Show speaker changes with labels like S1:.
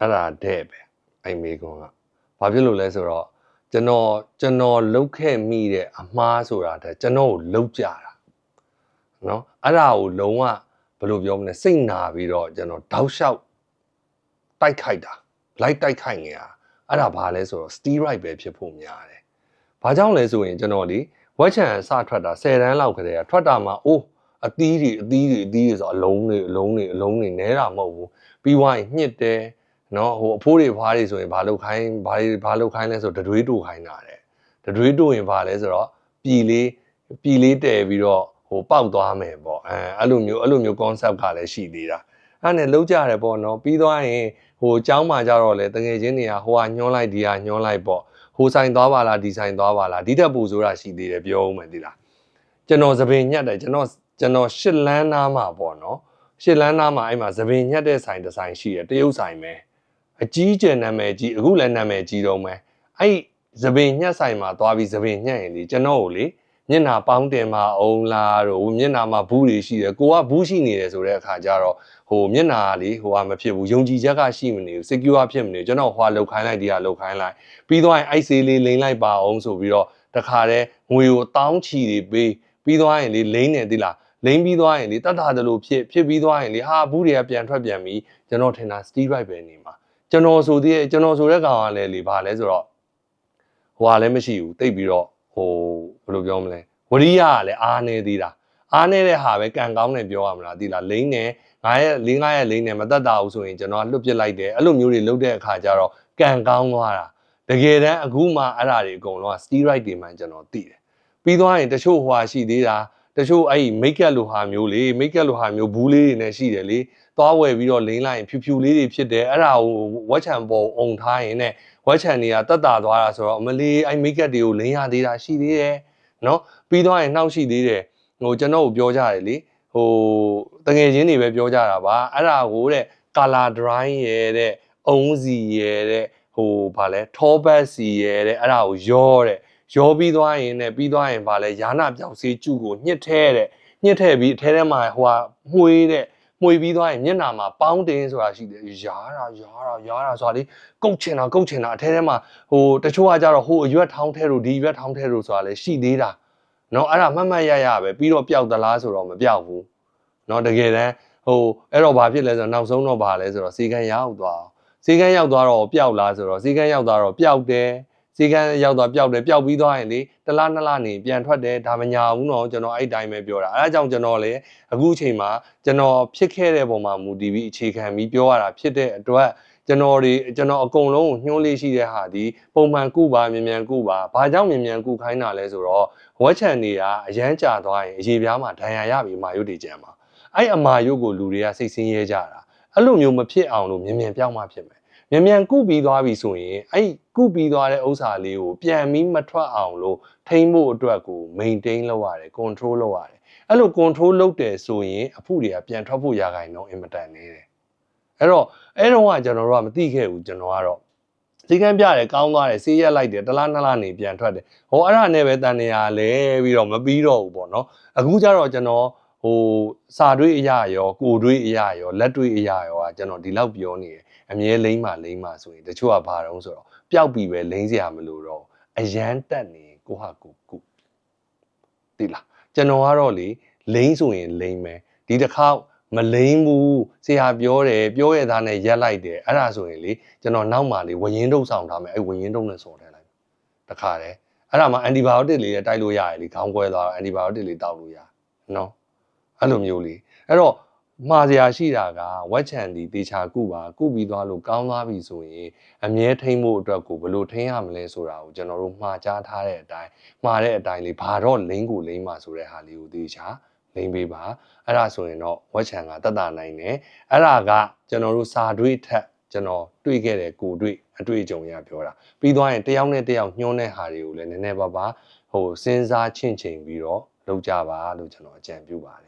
S1: အဲ့ဒါတဲ့ပဲအဲ့မိကွန်းကဘာဖြစ်လို့လဲဆိုတော့ကျွန်တော်လုတ်ခဲ့မိတဲ့အမှားဆိုတာတဲ့ကျွန်တော်ကိုလုတ်ကြတာနော်အဲ့ဒါကိုလုံးဝဘယ်လိုပြောမလဲစိတ်နာပြီးတော့ကျွန်တော်တောက်လျှောက်တိုက်ခိုက်တာလိုက်တိုက်ခိုက်နေတာအဲ့ဒါဘာလဲဆိုတော့ steroid ပဲဖြစ်ဖို့များတယ်ဘာကြောင့်လဲဆိုရင်ကျွန်တော်ဒီဝက်ချန်စထွက်တာ10တန်းလောက်ခရေထွက်တာမှာအိုးအသီးတွေဆိုအလုံးတွေနဲတာမဟုတ်ဘူးပြီးွားရင်ညှစ်တယ်နော်ဟိုအဖိုးတွေဖွားတွေဆိုရင်ဘာလုပ်ခိုင်းလဲဆိုတတွေးတူခိုင်းတာတဲ့တတွေးတူရင်ဘာလဲဆိုတော့ပြည်လေးတည်ပြီးတော့ဟိုပေါက်သွားမယ်ပေါ့အဲ့လိုမျိုး concept ကလည်းရှိသေးတာအဲ့နဲ့လုံးကြတယ်ပေါ့နော်ပြီးသွားရင်ဟိုเจ้าမှာကြတော့လေတငယ်ချင်းတွေကဟိုကညှောလိုက်ဒီကညှောလိုက်ပေါ့ဟိုဆိုင်သွားပါလားဒီဆိုင်သွားပါလားဒီတက်ပူဆိုတာရှိသေးတယ်ပြောဦးမယ်ဒီလားကျွန်တော်သပင်ညက်တယ်ကျွန်တော်ရှစ်လန်းနားမှာပေါ့နော်ရှစ်လန်းနားမှာအဲ့မှာသပင်ညက်တဲ့ဆိုင်တစ်ဆိုင်ရှိတယ်တရုတ်ဆိုင်ပဲအကြီးကျယ်နာမည်ကြီးအခုလည်းနာမည်ကြီးတော့မယ်အဲ့သပင်ညက်ဆိုင်မှာသွားပြီးသပင်ညက်ရင်လေကျွန်တော်ကိုလေမျက်နှာပေါင်းတင်မှာအောင်လားတို့မျက်နှာမှာဘူးတွေရှိတယ်ကိုကဘူးရှိနေတယ်ဆိုတဲ့အခါကျတော့ဟိုမျက်နှာလေဟိုကမဖြစ်ဘူးယုံကြည်ချက်ကရှိမနေဘူး secure ဖြစ်မနေကျွန်တော်ဟွာလောက်ခိုင်းလိုက်ဒီကလောက်ခိုင်းလိုက်ပြီးတော့အိုက်ဆေးလေးလိမ့်လိုက်ပါအောင်ဆိုပြီးတော့တခါတည်းငွေကိုတောင်းချီတွေပေးပြီးသွားရင်လေလိမ့်နေသီလားလိမ့်ပြီးသွားရင်လေတတ်တာတလို့ဖြစ်ပြီးသွားရင်လေဟာဘူးတွေကပြန်ထွက်ပြန်ပြီးကျွန်တော်ထင်တာ steroid ပဲနေမှာကျွန်တော်ဆိုတဲ့ကောင်ကလည်းလေဘာလဲဆိုတော့ဟိုကလည်းမရှိဘူးတိတ်ပြီးတော့ဟိုဘယ်လိုပြောမလဲဝရိယကလည်းအားနေသေးတာအားနေတဲ့ဟာပဲကံကောင်းတယ်ပြောရမလားသီလားလိမ့်နေ9ရက်လိမ့်နေမတတ်တာဘူးဆိုရင်ကျွန်တော်လွတ်ပစ်လိုက်တယ်အဲ့လိုမျိုးတွေလုပ်တဲ့အခါကျတော့ကံကောင်းသွားတာတကယ်တမ်းအခုမှအဲ့ဒါတွေအကုန်လုံးက steroid တွေမှကျွန်တော်သိတယ်ပြီးသွားရင်တချို့ဟွာရှိသေးတာတချို့အဲ့ make up လိုဟာမျိုးလေ make up လိုဟာမျိုးဘူးလေးတွေနဲ့ရှိတယ်လေသွားဝယ်ပြီးတော့လိမ့်လိုက်ရင်ဖြူလေးတွေဖြစ်တယ်အဲ့ဒါကိုဝက်ချန်ပေါ်အုံထားရင်နဲ့ဝက်ချန်တွေကတက်တာသွားတာဆိုတော့အမလေးအဲ့ make up တွေကိုလိမ့်ရသေးတာရှိသေးတယ်နော်ပြီးသွားရင်နှောက်ရှိသေးတယ်ဟိုကျွန်တော်ကိုပြောကြတယ်လေဟိုတငယ်ချင်းတွေပဲပြောကြတာပါအဲ့ဒါကိုတဲ့ color dry ရဲ့တဲ့အုံးစီရဲ့တဲ့ဟိုဗာလဲထောပတ်စီရဲ့တဲ့အဲ့ဒါကိုရောပြီးသွားရင်နဲ့ပြီးသွားရင်ဗာလဲယာနာပြောက်စေးကျုကိုညှစ်ထဲပြီးအထဲထဲမှာဟိုဟာမှွေပြီးသွားရင်မျက်နှာမှာပေါင်းတင်ဆိုတာရှိတယ်ယာတာဆိုတာလေကုတ်ချင်တာအထဲထဲမှာဟိုတချို့ကကြတော့ဟိုအရွက်ထောင်းထဲတို့ဒီအရွက်ထောင်းထဲတို့ဆိုတာလေရှိသေးတာနော်အဲ့ဒါမှတ်ရပဲပြီးတော့ပျောက်သလားဆိုတော့မပျောက်ဘူးနော်တကယ်တမ်းဟိုအဲ့တော့ဘာဖြစ်လဲဆိုတော့နောက်ဆုံးတော့ဘာလဲဆိုတော့စီကံရောက်သွားတော့ပျောက်လားဆိုတော့စီကံရောက်သွားတော့ပျောက်တယ်စီကံရောက်သွားပျောက်ပြီးသွားရင်လေတစ်လားနှစ်လားနေပြန်ထွက်တယ်ဒါမညာဘူးနော်ကျွန်တော်အဲ့တိုင်းပဲပြောတာအဲဒါကြောင့်ကျွန်တော်လေအခုအချိန်မှာကျွန်တော်ဖြစ်ခဲ့တဲ့ပုံမှာမူတည်ပြီးအခြေခံပြီးပြောရတာဖြစ်တဲ့အတွက်ကျွန်တော်အကုန်လုံးကိုညှိုးလေးရှိတဲ့ဟာဒီပုံမှန်ကုပါမြန်ကုပါဘာကြောင့်မြန်ကုခိုင်းတာလဲဆိုတော့ဝက်ချန်တွေကအရန်ကြာသွားရင်အရေပြားမှာဒဏ်ရာရပြီးမာယုတ်တွေကျန်မှာအဲ့အမာယုတ်ကိုလူတွေကစိတ်ဆင်းရဲကြတာအဲ့လိုမျိုးမဖြစ်အောင်လို့မြန်ပြောင်းမှဖြစ်မယ်မြန်ကုပြီးသွားပြီဆိုရင်အဲ့ကုပြီးသွားတဲ့ဥစ္စာလေးကိုပြန်ပြီးမထွက်အောင်လို့ထိန်းဖို့အတွက်ကို maintain လုပ်ရတယ် control လုပ်ရတယ်အဲ့လို control လုပ်တယ်ဆိုရင်အဖုတွေကပြန်ထွက်ဖို့ရာခိုင်နှုန်းအင်မတန်နေတယ်အဲ့တော့ကကျွန်တော်တို့ကမသိခဲ့ဘူးကျွန်တော်ကတော့စီကံပြတယ်ကောင်းသွားတယ်ဆေးရက်လိုက်တယ်တစ်လားနှစ်လားနေပြန်ထွက်တယ်ဟောအဲ့ဒါနဲ့ပဲတန်နေရလဲပြီးတော့မပြီးတော့ဘူးပေါ့နော်အခုကျတော့ကျွန်တော်ဟိုစာတွေးအရာရောကိုတွေးအရာရောလက်တွေးအရာရောကကျွန်တော်ဒီလောက်ပြောနေတယ်အမြဲလိမ့်မှဆိုရင်တချို့ကဘာတုံးဆိုတော့ပျောက်ပြီးပဲလိမ့်စရာမလိုတော့အရန်တက်နေကိုဟာကိုသိလားကျွန်တော်ကတော့လေလိမ့်ဆိုရင်လိမ့်မယ်ဒီတစ်ခါမလိမ့်ဘူးဆရာပြောရသားနဲ့ရက်လိုက်တယ်အဲ့ဒါဆိုရင်လေကျွန်တော်နောက်မှလေဝရင်တုပ်ဆောင်ထားမယ်အဲ့ဝရင်တုပ်နဲ့စော်ထည့်လိုက်တခါတည်းအဲ့ဒါမှ antibiotic လေးတိုက်လို့ရတယ်လေခေါင်းကွဲသွားတော့ antibiotic လေးတောက်လို့ရနော်အဲ့လိုမျိုးလေအဲ့တော့မှားစရာရှိတာကဝက်ချန်ဒီတေချာကုပြီးသွားလို့ကောင်းသွားပြီဆိုရင်အမြဲထိမ့်ဖို့အတွက်ကိုဘယ်လိုထိမ့်ရမလဲဆိုတာကိုကျွန်တော်တို့မှားကြားထားတဲ့အတိုင်းလေးဘာတော့လိမ့်ကိုလိမ့်ပါဆိုတဲ့ဟာလေးကိုတေချာလိမ့်ပေးပါအဲ့ဒါဆိုရင်တော့ဝက်ချန်ကတက်တာနိုင်တယ်အဲ့ဒါကကျွန်တော်တို့စာတွေးထက်ကျွန်တော်တွေ့ခဲ့တဲ့ကိုတွေ့အတွေ့အကြုံရပြောတာပြီးသွားရင်တယောက်နဲ့တယောက်ညှိုးတဲ့ဟာတွေကိုလည်းနည်းနည်းပါးပါဟိုစဉ်းစားချင့်ချိန်ပြီးတော့လုပ်ကြပါလို့ကျွန်တော်အကြံပြုပါတယ်